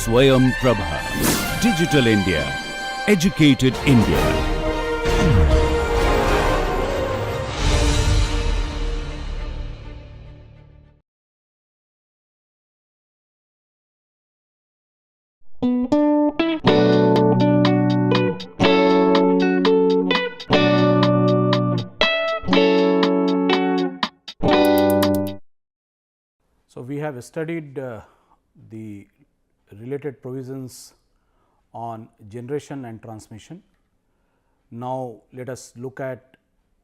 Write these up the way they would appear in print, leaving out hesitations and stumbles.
Swayam Prabha. Digital India. Educated India. So, we have studied the related provisions on generation and transmission. Now, let us look at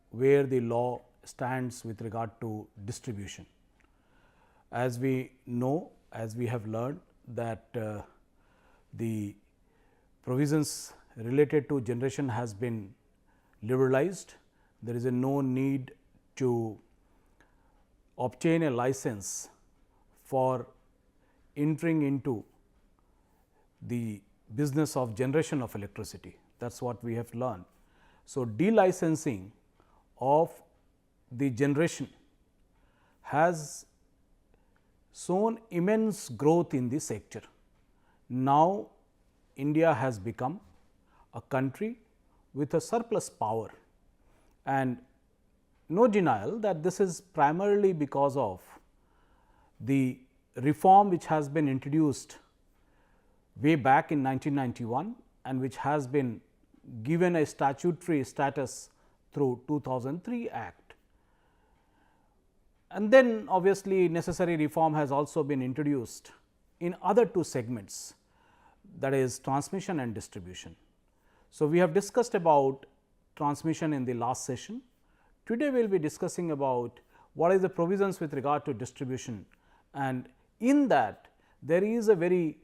where the law stands with regard to distribution. As we know, as we have learned that the provisions related to generation has been liberalized. There is no need to obtain a license for entering into the business of generation of electricity. That is what we have learned. So, delicensing of the generation has shown immense growth in the sector. Now, India has become a country with a surplus power, and no denial that this is primarily because of the reform which has been introduced way back in 1991 and which has been given a statutory status through 2003 Act. And then obviously, necessary reform has also been introduced in other two segments, that is transmission and distribution. So, we have discussed about transmission in the last session. Today, we will be discussing about what is the provisions with regard to distribution, and in that there is a very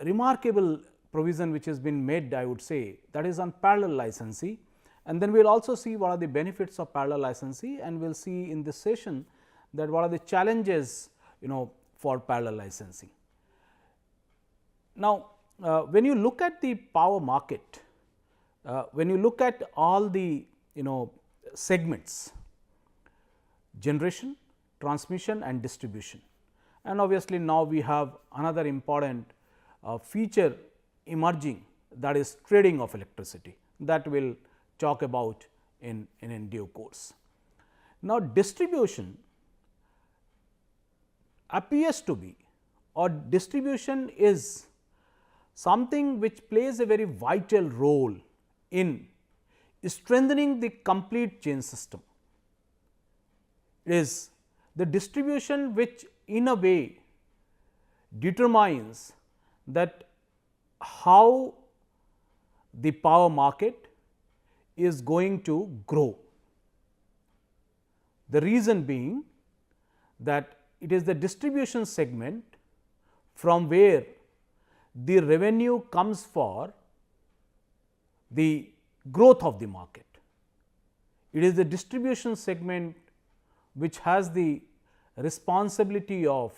remarkable provision which has been made, I would say, that is on parallel licensee, and then we will also see what are the benefits of parallel licensee, and we will see in this session that what are the challenges for parallel licensing. Now, when you look at the power market, when you look at all the segments, generation, transmission and distribution, and obviously, now we have another important feature emerging, that is trading of electricity, that we will talk about in due course. Now, distribution appears to be, or distribution is something which plays a very vital role in strengthening the complete chain system. It is the distribution which in a way determines that how the power market is going to grow. The reason being that it is the distribution segment from where the revenue comes for the growth of the market. It is the distribution segment which has the responsibility of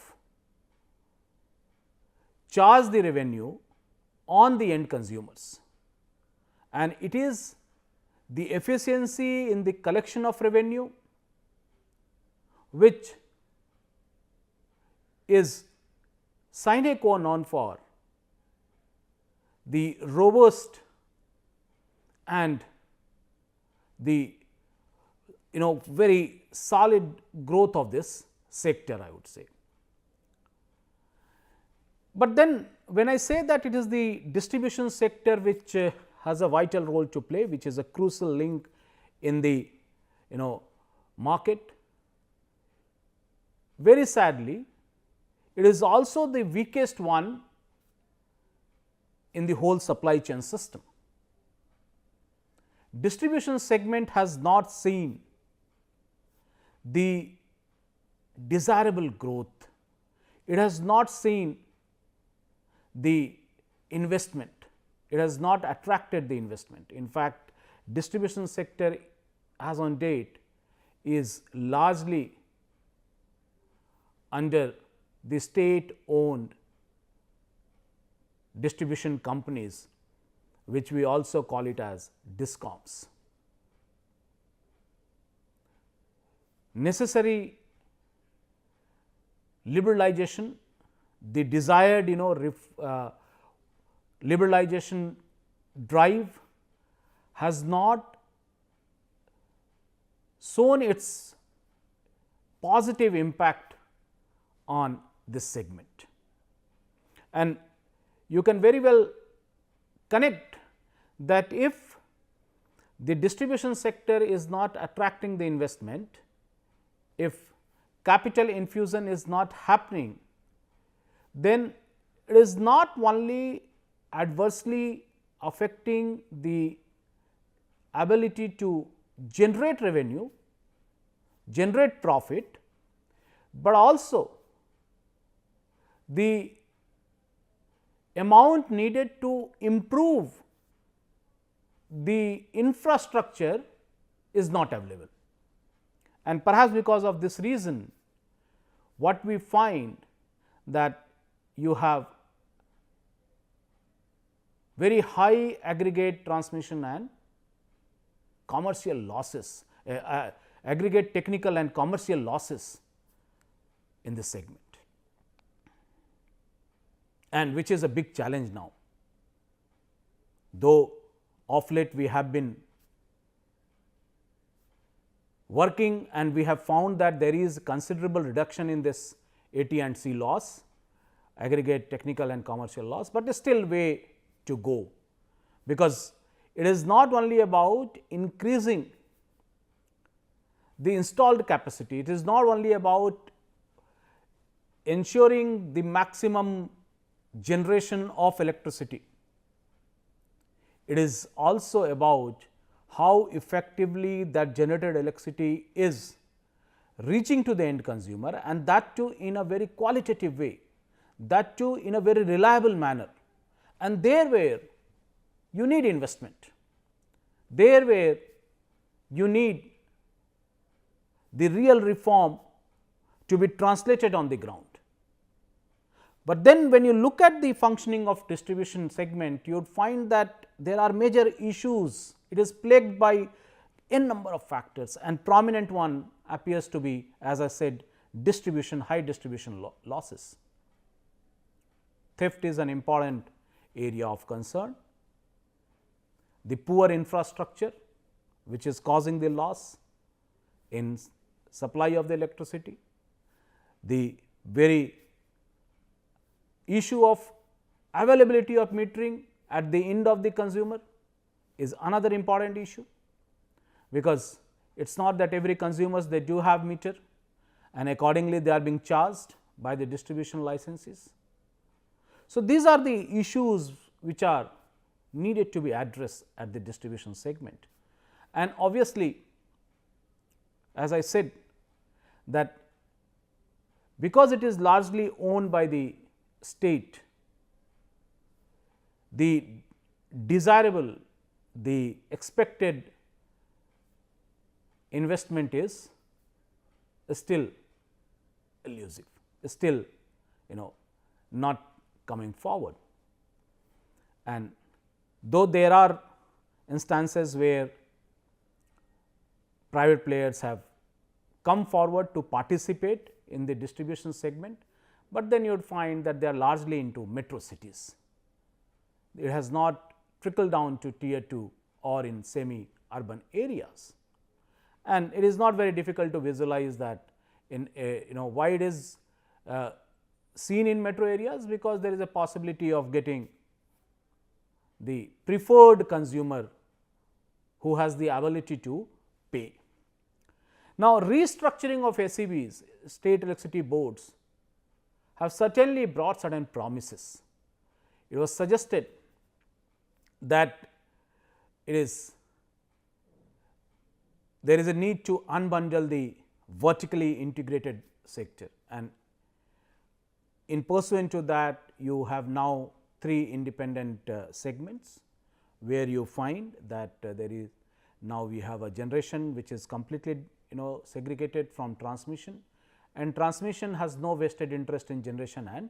charge the revenue on the end consumers, and it is the efficiency in the collection of revenue which is sine qua non for the robust and the very solid growth of this sector, I would say. But then when I say that it is the distribution sector which has a vital role to play, which is a crucial link in the market, very sadly it is also the weakest one in the whole supply chain system. Distribution segment has not seen the desirable growth, it has not seen the investment, it has not attracted the investment. In fact, distribution sector as on date is largely under the state owned distribution companies, which we also call it as DISCOMs. Necessary liberalization the desired liberalization drive has not shown its positive impact on this segment. And you can very well connect that if the distribution sector is not attracting the investment, if capital infusion is not happening, then it is not only adversely affecting the ability to generate revenue, generate profit, but also the amount needed to improve the infrastructure is not available. And perhaps because of this reason, what we find that you have very high aggregate transmission and commercial losses, aggregate technical and commercial losses in this segment, and which is a big challenge now. Though of late we have been working and we have found that there is considerable reduction in this AT&C loss, aggregate technical and commercial loss, but still way to go, because it is not only about increasing the installed capacity, it is not only about ensuring the maximum generation of electricity, it is also about how effectively that generated electricity is reaching to the end consumer, and that too in a very qualitative way, that too in a very reliable manner. And there where you need investment, there where you need the real reform to be translated on the ground. But then when you look at the functioning of distribution segment, you would find that there are major issues. It is plagued by n number of factors, and prominent one appears to be, as I said, distribution, high distribution losses. Theft is an important area of concern. The poor infrastructure which is causing the loss in supply of the electricity, the very issue of availability of metering at the end of the consumer is another important issue, because it is not that every consumers they do have meter, and accordingly they are being charged by the distribution licenses. So, these are the issues which are needed to be addressed at the distribution segment. And obviously, as I said that because it is largely owned by the state, the desirable, the expected investment is still elusive, still not coming forward. And though there are instances where private players have come forward to participate in the distribution segment, but then you would find that they are largely into metro cities. It has not trickled down to tier 2 or in semi urban areas, and it is not very difficult to visualize that in why it is seen in metro areas, because there is a possibility of getting the preferred consumer who has the ability to pay. Now, restructuring of SEBs, state electricity boards, have certainly brought certain promises. It was suggested that there is a need to unbundle the vertically integrated sector, and in pursuant to that you have now 3 independent segments, where you find that there is now we have a generation which is completely segregated from transmission, and transmission has no vested interest in generation and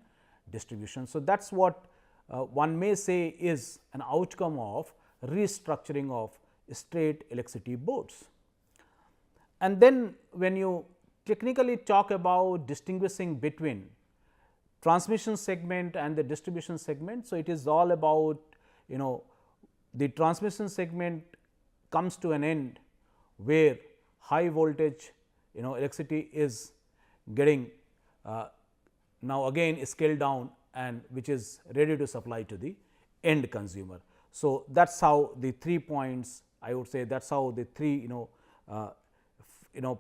distribution. So, that is what one may say is an outcome of restructuring of state electricity boards. And then when you technically talk about distinguishing between transmission segment and the distribution segment. So, it is all about the transmission segment comes to an end where high voltage electricity is getting now again scaled down and which is ready to supply to the end consumer. So, that is how the 3 points, I would say that is how the 3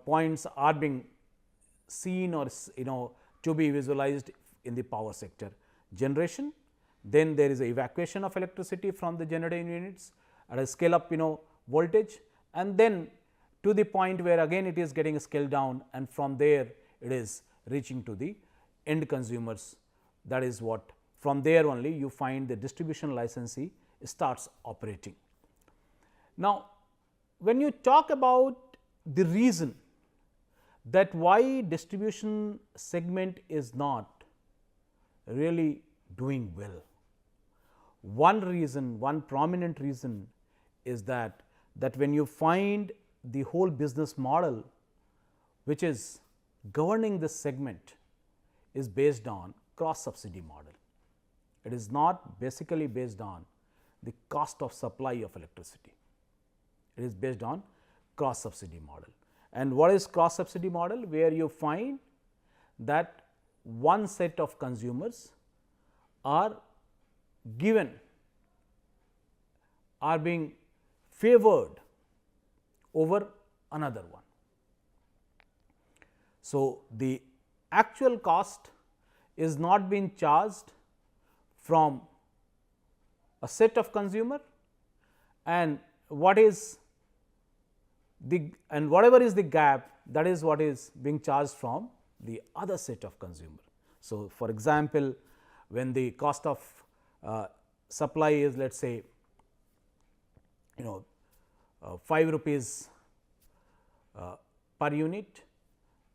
points are being seen or to be visualized in the power sector. Generation, then there is a evacuation of electricity from the generating units at a scale up voltage, and then to the point where again it is getting scaled down, and from there it is reaching to the end consumers. That is what, from there only you find the distribution licensee starts operating. Now, when you talk about the reason that why distribution segment is not really doing well, one reason, one prominent reason is that when you find the whole business model which is governing this segment is based on cross subsidy model. It is not basically based on the cost of supply of electricity. It is based on cross subsidy model. And what is cross subsidy model? Where you find that one set of consumers are given, are being favored over another one. So, the actual cost is not being charged from a set of consumer, and what is the, and whatever is the gap, that is what is being charged from the other set of consumer. So, for example, when the cost of supply is, let us say 5 rupees per unit,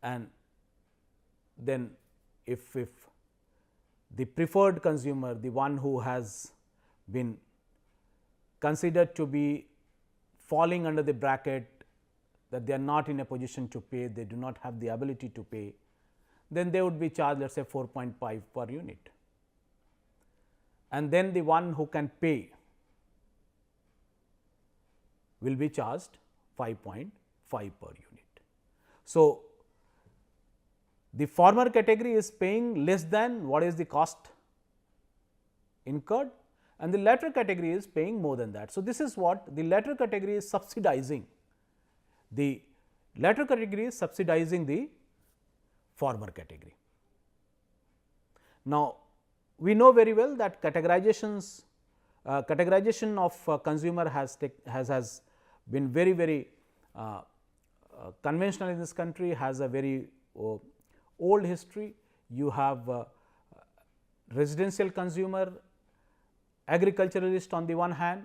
and then if the preferred consumer, the one who has been considered to be falling under the bracket that they are not in a position to pay, they do not have the ability to pay, then they would be charged, let us say 4.5 per unit, and then the one who can pay will be charged 5.5 per unit. So, the former category is paying less than what is the cost incurred, and the latter category is paying more than that. So, this is what the latter category is subsidizing. The latter category is subsidizing the former category. Now, we know very well that categorization of consumer has been very conventional in this country, has a very old history. You have residential consumer, agriculturalist on the one hand,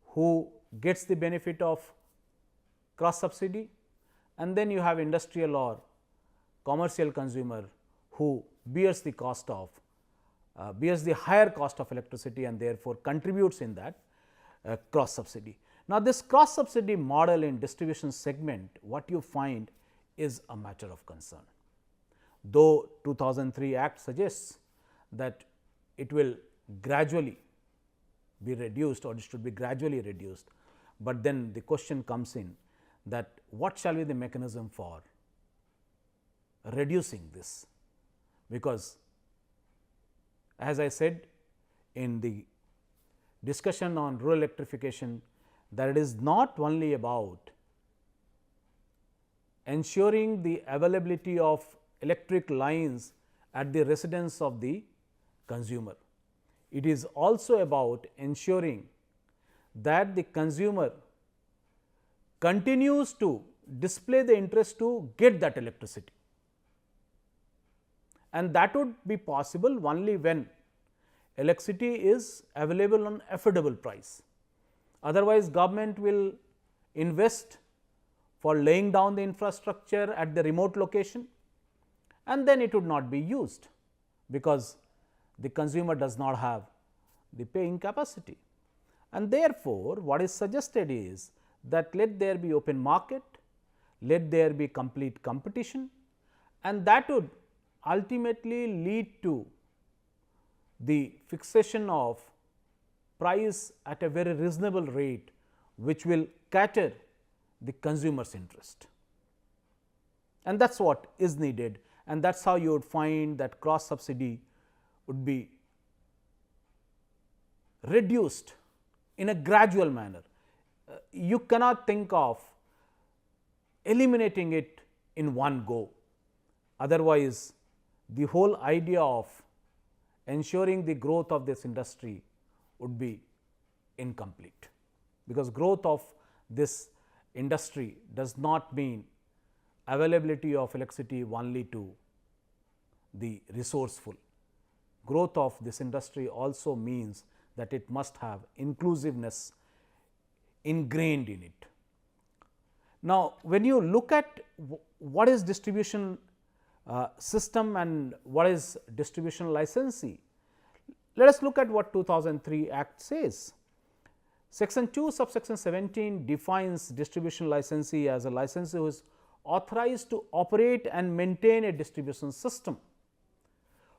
who gets the benefit of cross subsidy, and then you have industrial or commercial consumer who bears the cost of bears the higher cost of electricity, and therefore, contributes in that cross subsidy. Now, this cross subsidy model in distribution segment, what you find is a matter of concern. Though 2003 Act suggests that it will gradually be reduced, or it should be gradually reduced, but then the question comes in that what shall be the mechanism for reducing this, because as I said in the discussion on rural electrification, that it is not only about ensuring the availability of electric lines at the residence of the consumer. It is also about ensuring that the consumer continues to display the interest to get that electricity, and that would be possible only when electricity is available on affordable price. Otherwise, government will invest for laying down the infrastructure at the remote location, and then it would not be used, because the consumer does not have the paying capacity. And therefore, what is suggested is that let there be open market, let there be complete competition, and that would ultimately lead to the fixation of price at a very reasonable rate, which will cater the consumer's interest. And that is what is needed, and that is how you would find that cross subsidy would be reduced in a gradual manner. You cannot think of eliminating it in one go. Otherwise, the whole idea of ensuring the growth of this industry would be incomplete, because growth of this industry does not mean availability of electricity only to the resourceful. Growth of this industry also means that it must have inclusiveness ingrained in it. Now, when you look at what is distribution system and what is distribution licensee, let us look at what 2003 Act says. Section 2 subsection 17 defines distribution licensee as a licensee who is authorized to operate and maintain a distribution system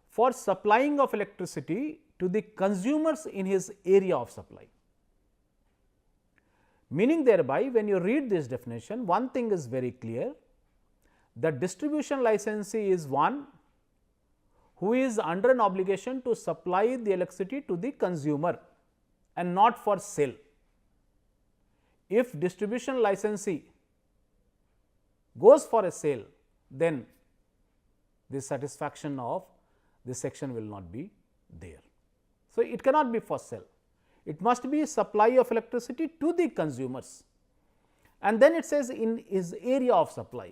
for supplying of electricity to the consumers in his area of supply. Meaning thereby, when you read this definition, one thing is very clear, that distribution licensee is one who is under an obligation to supply the electricity to the consumer and not for sale. If distribution licensee goes for a sale, then the satisfaction of this section will not be there. So, it cannot be for sale, it must be supply of electricity to the consumers, and then it says in his area of supply.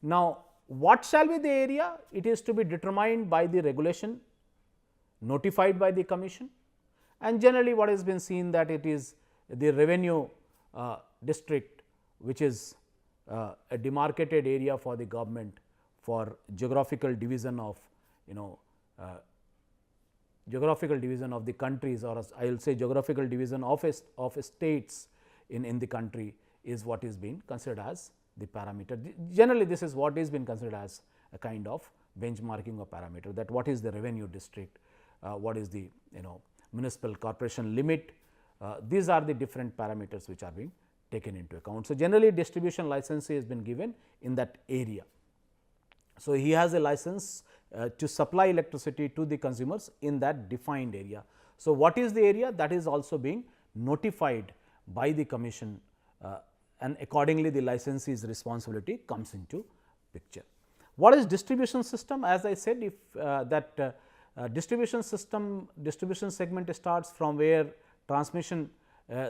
Now, what shall be the area? It is to be determined by the regulation notified by the commission, and generally what has been seen that it is the revenue district, which is a demarcated area for the government for geographical division of geographical division of the countries, or I will say geographical division of states in the country, is what is being considered as the parameter. Generally, this is what is been considered as a kind of benchmarking of parameter, that what is the revenue district, what is the municipal corporation limit. These are the different parameters which are being taken into account. So, generally distribution licensee has been given in that area. So, he has a license to supply electricity to the consumers in that defined area. So, what is the area? That is also being notified by the commission, and accordingly the licensee's responsibility comes into picture. What is distribution system? As I said, if that distribution system, distribution segment starts from where transmission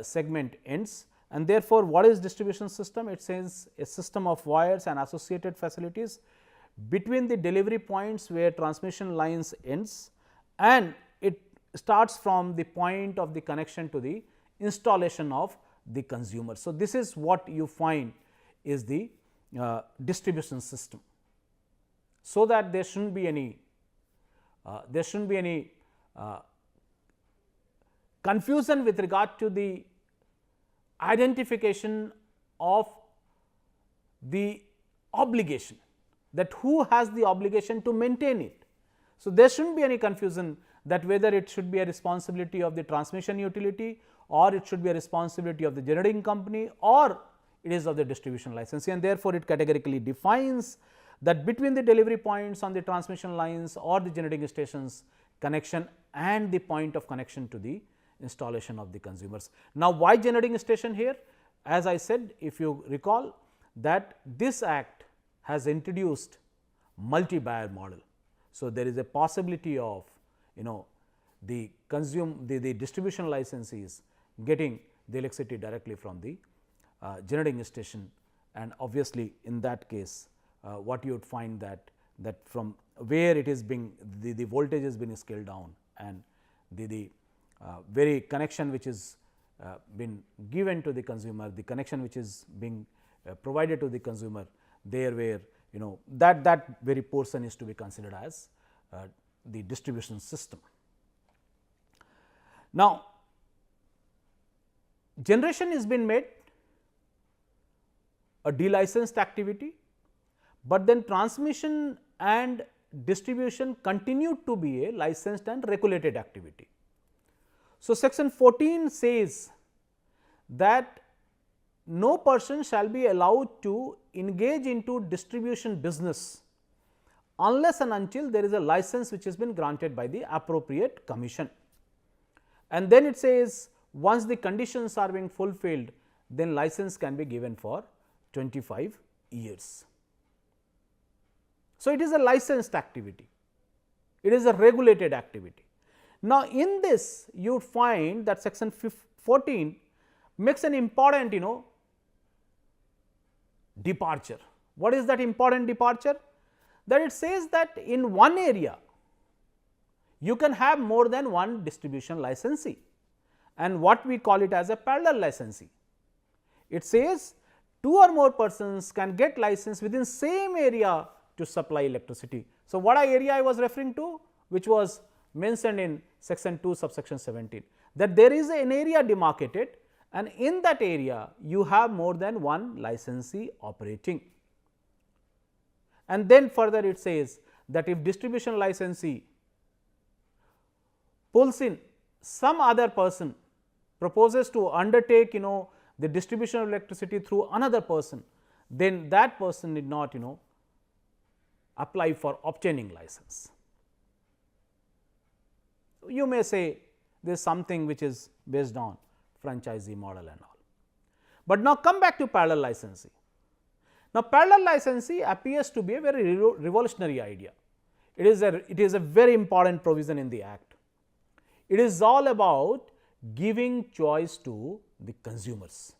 segment ends, and therefore, what is distribution system? It says a system of wires and associated facilities between the delivery points where transmission lines ends, and it starts from the point of the connection to the installation of the consumer. So, this is what you find is the distribution system. So, that there shouldn't be any confusion with regard to the identification of the obligation, that who has the obligation to maintain it. So, there should not be any confusion that whether it should be a responsibility of the transmission utility, or it should be a responsibility of the generating company, or it is of the distribution licensee, and therefore, it categorically defines that between the delivery points on the transmission lines or the generating stations connection and the point of connection to the installation of the consumers. Now, why generating station here? As I said, if you recall that this act has introduced multi-buyer model. So, there is a possibility of the distribution licensees getting the electricity directly from the generating station, and obviously, in that case what you would find that from where it is being the voltage is being scaled down, and the very connection which is been given to the consumer, the connection which is being provided to the consumer, there where that very portion is to be considered as the distribution system. Now, generation is been made a delicensed activity, but then transmission and distribution continued to be a licensed and regulated activity. So, section 14 says that no person shall be allowed to engage into distribution business unless and until there is a license which has been granted by the appropriate commission. And then it says once the conditions are being fulfilled, then license can be given for 25 years. So, it is a licensed activity, it is a regulated activity. Now, in this you find that section 14 makes an important departure. What is that important departure? That it says that in one area you can have more than one distribution licensee, and what we call it as a parallel licensee. It says two or more persons can get license within same area to supply electricity. So, what area I was referring to, which was mentioned in section 2 subsection 17, that there is an area demarcated, and in that area you have more than one licensee operating. And then further it says that if distribution licensee pulls in some other person, proposes to undertake the distribution of electricity through another person, then that person need not apply for obtaining license. You may say there is something which is based on franchisee model and all. But now come back to parallel licensee. Now, parallel licensee appears to be a very revolutionary idea. It is a very important provision in the Act. It is all about giving choice to the consumers.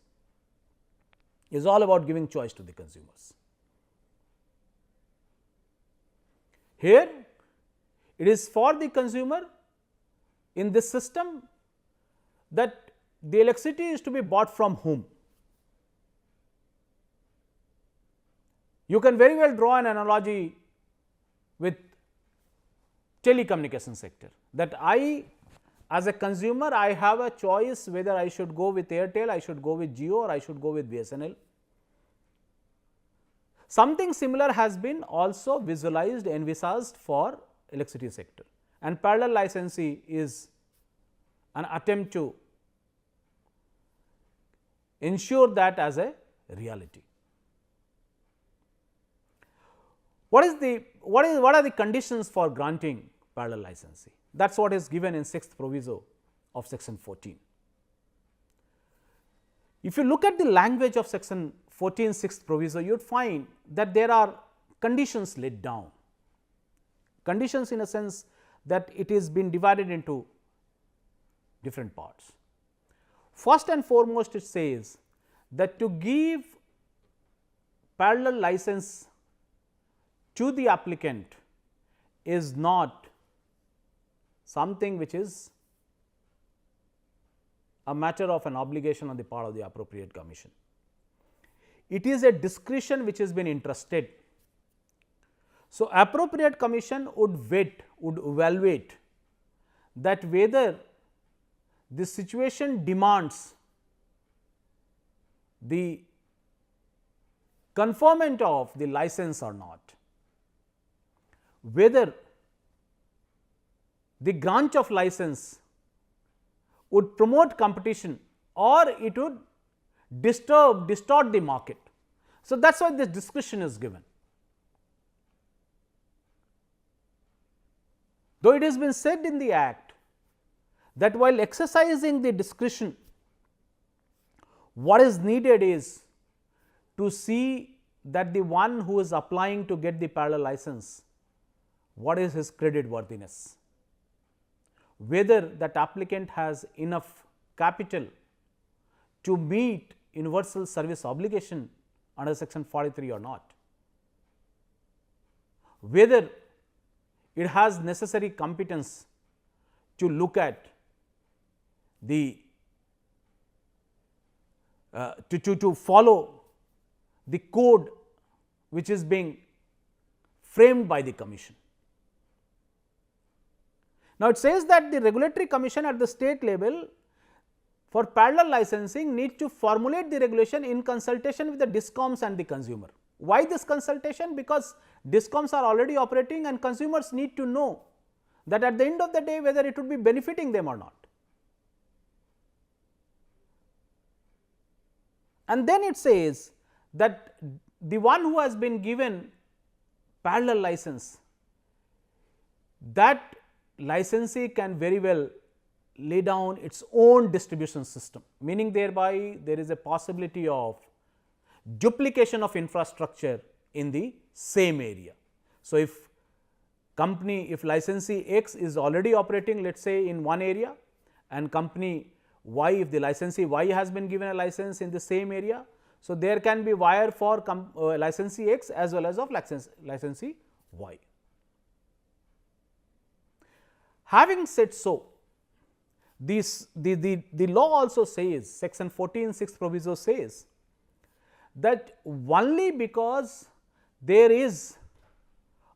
It is all about giving choice to the consumers. Here it is for the consumer in this system that the electricity is to be bought from whom. You can very well draw an analogy with telecommunication sector, that I as a consumer I have a choice whether I should go with Airtel, I should go with Jio, or I should go with BSNL. Something similar has been also visualized, envisaged for electricity sector, and parallel licensee is an attempt to ensure that as a reality. What are the conditions for granting parallel licensee? That is what is given in 6th proviso of section 14. If you look at the language of section 14 6th proviso, you would find that there are conditions laid down. Conditions in a sense that it is been divided into different parts. First and foremost, it says that to give parallel license to the applicant is not something which is a matter of an obligation on the part of the appropriate commission. It is a discretion which has been entrusted. So, appropriate commission would evaluate that whether the situation demands the conferment of the license or not, whether the grant of license would promote competition or it would distort the market. So, that is why this discretion is given. Though it has been said in the Act that while exercising the discretion, what is needed is to see that the one who is applying to get the parallel license, what is his credit worthiness, whether that applicant has enough capital to meet universal service obligation under section 43 or not, whether it has necessary competence to look at the to follow the code which is being framed by the commission. Now, it says that the regulatory commission at the state level for parallel licensing need to formulate the regulation in consultation with the DISCOMs and the consumer. Why this consultation? Because DISCOMs are already operating and consumers need to know that at the end of the day whether it would be benefiting them or not. And then it says that the one who has been given parallel license, that licensee can very well lay down its own distribution system, meaning thereby there is a possibility of duplication of infrastructure in the same area. So, if licensee X is already operating, let us say in one area, and company Y, if the licensee Y has been given a license in the same area, so there can be wire for licensee X as well as of licensee Y. Having said so, the law also says, section 14 6th proviso says that only because there is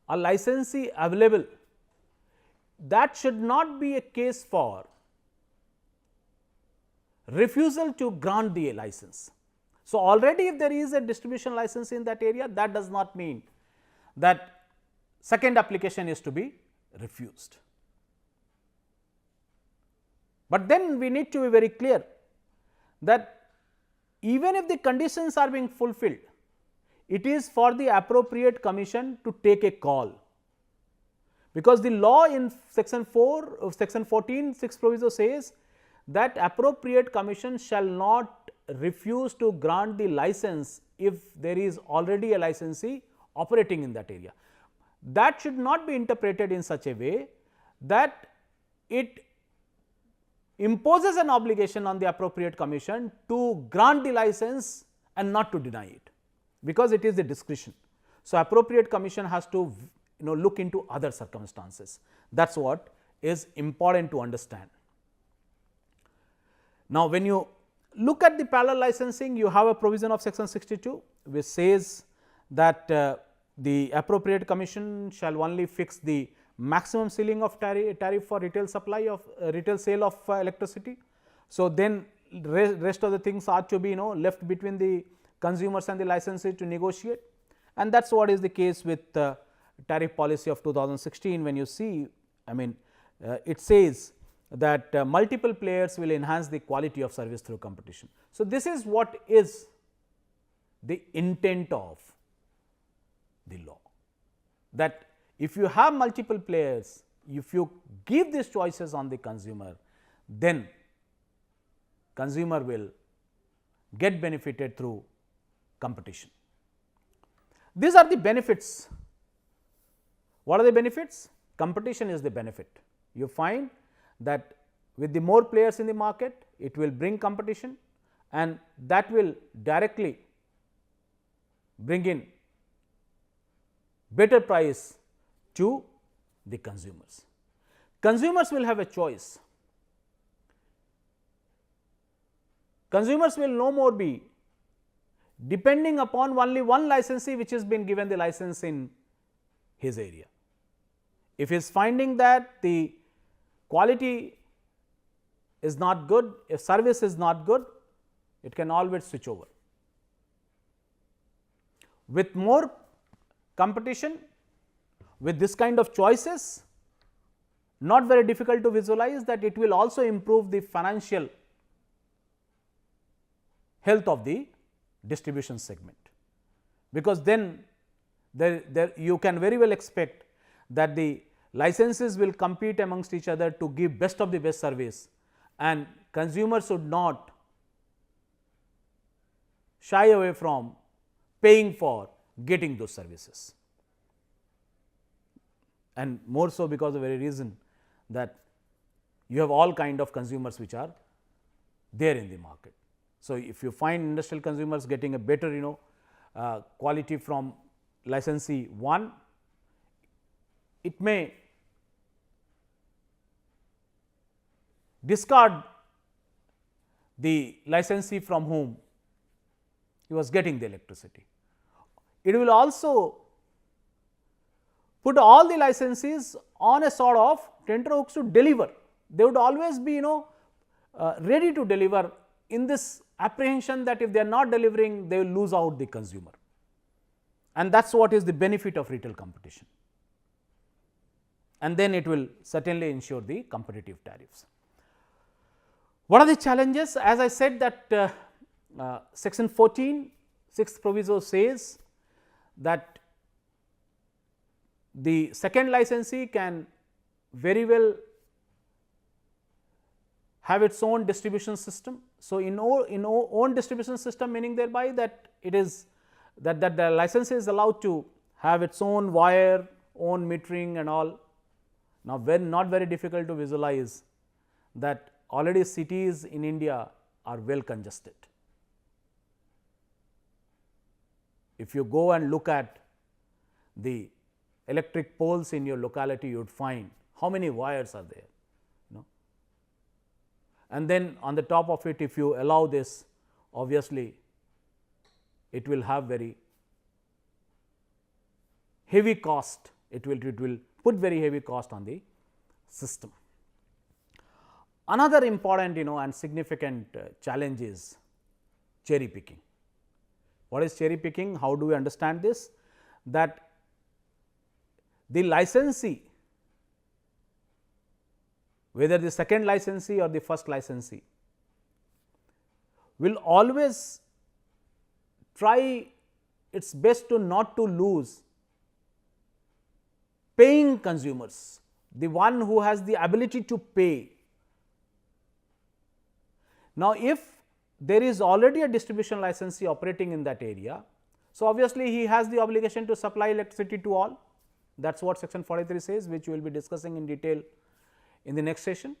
a licensee available, that should not be a case for refusal to grant the license. So, already if there is a distribution license in that area, that does not mean that second application is to be refused. But then we need to be very clear that even if the conditions are being fulfilled, it is for the appropriate commission to take a call, because the law in section 4 of section 14 6th proviso says that appropriate commission shall not refuse to grant the license if there is already a licensee operating in that area. That should not be interpreted in such a way that it imposes an obligation on the appropriate commission to grant the license and not to deny it, because it is the discretion. So, appropriate commission has to look into other circumstances. That is what is important to understand. Now, when you look at the parallel licensing, you have a provision of section 62 which says that the appropriate commission shall only fix the maximum ceiling of tariff for retail supply of retail sale of electricity. So, then rest of the things are to be left between the consumers and the licensee to negotiate, and that is what is the case with tariff policy of 2016. When you see, it says that multiple players will enhance the quality of service through competition. So, this is what is the intent of the law, that if you have multiple players, if you give these choices on the consumer, then consumer will get benefited through competition. These are the benefits. What are the benefits? Competition is the benefit. You find that with the more players in the market, it will bring competition, and that will directly bring in better price to the consumers. Consumers will have a choice. Consumers will no more be depending upon only one licensee which has been given the license in his area. If he is finding that the quality is not good, if service is not good, it can always switch over. With more competition, with this kind of choices, not very difficult to visualize that it will also improve the financial health of the distribution segment, because then you can very well expect that the licenses will compete amongst each other to give best of the best service, and consumers should not shy away from paying for getting those services, and more so because of the very reason that you have all kind of consumers which are there in the market. So, if you find industrial consumers getting a better quality from licensee 1, it may discard the licensee from whom he was getting the electricity. It will also put all the licensees on a sort of tenterhooks to deliver. They would always be ready to deliver, in this apprehension that if they are not delivering, they will lose out the consumer. and that is what is the benefit of retail competition, and then it will certainly ensure the competitive tariffs. What are the challenges? As I said that section 14 6th proviso says that the second licensee can very well have its own distribution system. So, in own distribution system, meaning thereby that it is that the licensee is allowed to have its own wire, own metering and all. Now, not very difficult to visualize that already cities in India are well congested. If you go and look at the electric poles in your locality, you would find how many wires are there, and then on the top of it, if you allow this, obviously it will have very heavy cost, it will put very heavy cost on the system. Another important and significant challenge is cherry picking. What is cherry picking? How do we understand this? That the licensee, whether the second licensee or the first licensee, will always try its best to not to lose paying consumers, the one who has the ability to pay. Now, if there is already a distribution licensee operating in that area, so obviously he has the obligation to supply electricity to all. That is what section 43 says, which we will be discussing in detail in the next session.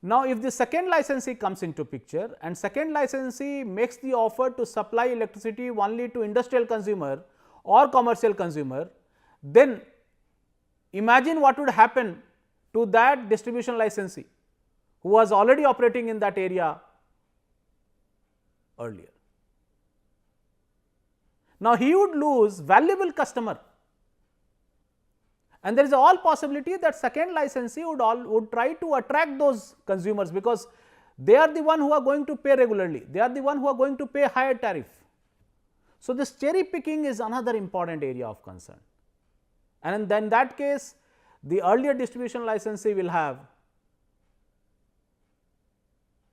Now, if the second licensee comes into picture and second licensee makes the offer to supply electricity only to industrial consumer or commercial consumer, then imagine what would happen to that distribution licensee who was already operating in that area earlier. Now, he would lose valuable customer, and there is all possibility that second licensee would try to attract those consumers, because they are the one who are going to pay regularly, they are the one who are going to pay higher tariff. So, this cherry picking is another important area of concern, and then in that case the earlier distribution licensee will have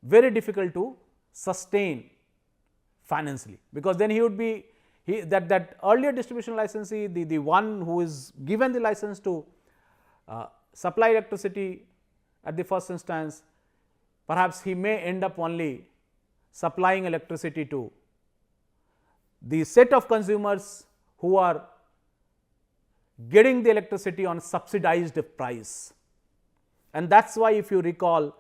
very difficult to sustain financially, because then he would be that earlier distribution licensee, the one who is given the license to supply electricity at the first instance, perhaps he may end up only supplying electricity to the set of consumers who are getting the electricity on subsidized price. And that is why, if you recall,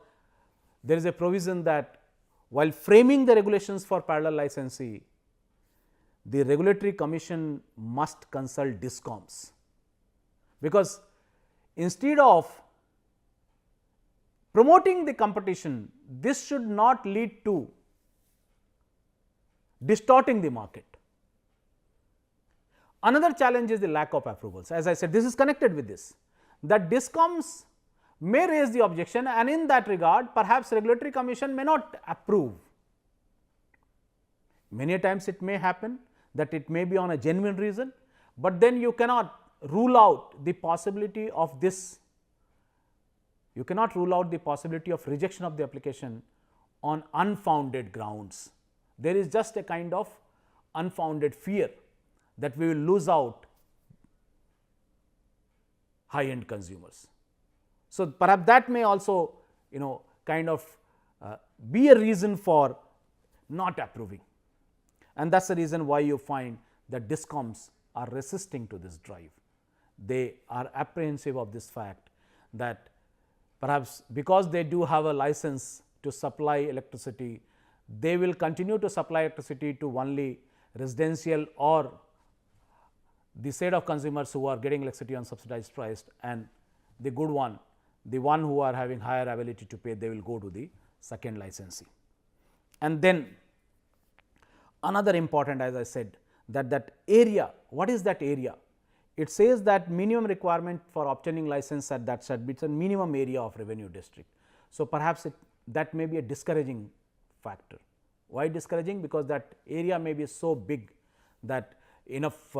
there is a provision that while framing the regulations for parallel licensee, the regulatory commission must consult DISCOMs, because instead of promoting the competition, this should not lead to distorting the market. Another challenge is the lack of approvals. As I said, this is connected with this, that DISCOMs may raise the objection, and in that regard perhaps regulatory commission may not approve. Many times it may happen that it may be on a genuine reason, but then you cannot rule out the possibility of this, you cannot rule out the possibility of rejection of the application on unfounded grounds. There is just a kind of unfounded fear that we will lose out high end consumers. So, perhaps that may also kind of be a reason for not approving, and that is the reason why you find that DISCOMs are resisting to this drive. They are apprehensive of this fact that perhaps because they do have a license to supply electricity, they will continue to supply electricity to only residential or the set of consumers who are getting electricity on subsidized price, and the good one, the one who are having higher ability to pay, they will go to the second licensee. And then another important, as I said, that area, what is that area? It says that minimum requirement for obtaining license at that should be a minimum area of revenue district. So, perhaps that may be a discouraging factor. Why discouraging? Because that area may be so big that enough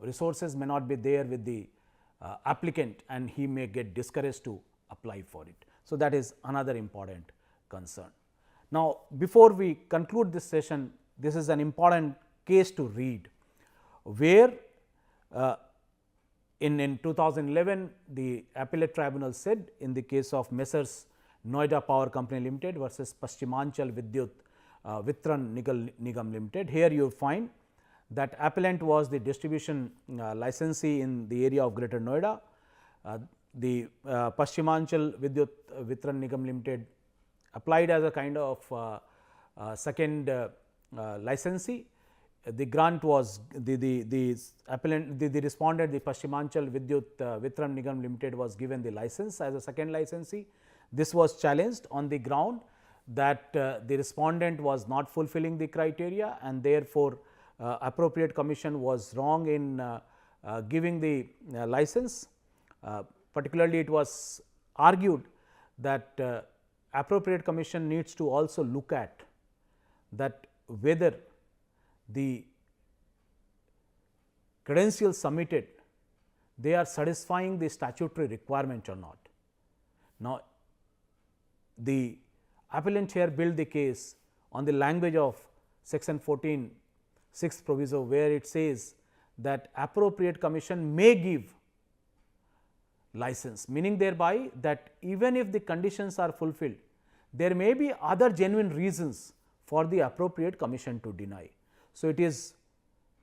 resources may not be there with the applicant, and he may get discouraged to apply for it. So, that is another important concern. Now, before we conclude this session, this is an important case to read, where in 2011 the appellate tribunal said in the case of Messrs Noida Power Company Limited versus Paschimachal Vidyut Vitran Nigam Limited. Here you find that appellant was the distribution licensee in the area of Greater Noida. The Paschimachal Vidyut Vitran Nigam Limited applied as a kind of second licensee. The grant was the appellant, the respondent, the Paschimachal Vidyut Vitran Nigam Limited was given the license as a second licensee. This was challenged on the ground that the respondent was not fulfilling the criteria, and therefore, appropriate commission was wrong in giving the license. Particularly, it was argued that appropriate commission needs to also look at that whether the credentials submitted, they are satisfying the statutory requirement or not. Now, the appellant here built the case on the language of section 14 6th proviso, where it says that appropriate commission may give license, meaning thereby that even if the conditions are fulfilled, there may be other genuine reasons for the appropriate commission to deny. So, it is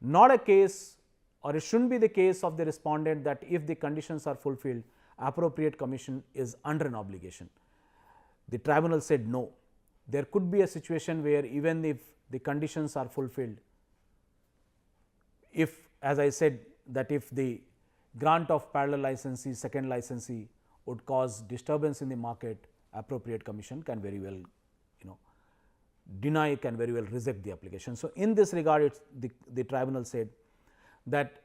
not a case, or it should not be the case of the respondent that if the conditions are fulfilled, appropriate commission is under an obligation. The tribunal said no, there could be a situation where even if the conditions are fulfilled, if, as I said, that if the grant of parallel licensee, second licensee would cause disturbance in the market, appropriate commission can very well deny, can very well reject the application. So, in this regard, the tribunal said that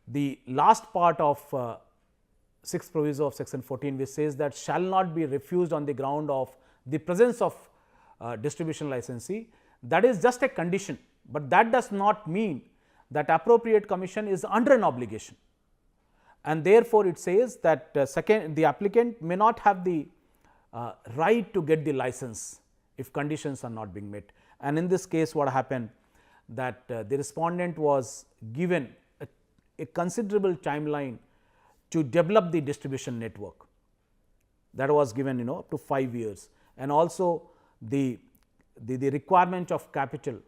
the last part of 6th proviso of section 14, which says that shall not be refused on the ground of the presence of distribution licensee, that is just a condition, but that does not mean that appropriate commission is under an obligation, and therefore, it says that the applicant may not have the right to get the license if conditions are not being met. And in this case, what happened, that the respondent was given a considerable timeline to develop the distribution network, that was given up to 5 years, and also the requirement of capital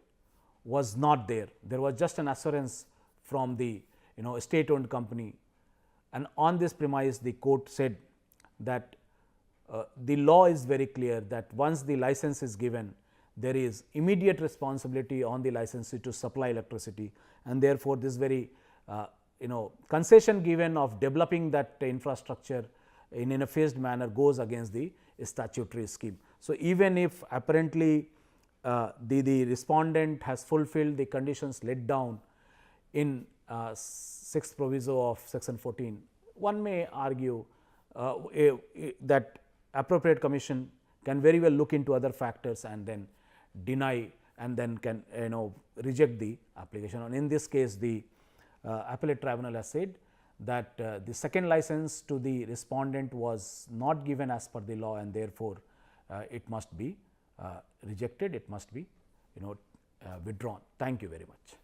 was not there. There was just an assurance from the state owned company, and on this premise the court said that the law is very clear that once the license is given, there is immediate responsibility on the licensee to supply electricity, and therefore, this very concession given of developing that infrastructure in a phased manner goes against the statutory scheme. So, even if apparently the respondent has fulfilled the conditions laid down in 6th proviso of section 14, one may argue that appropriate commission can very well look into other factors and then deny, and then can reject the application. And in this case, the appellate tribunal has said that the second license to the respondent was not given as per the law, and therefore, it must be rejected, it must be withdrawn. Thank you very much.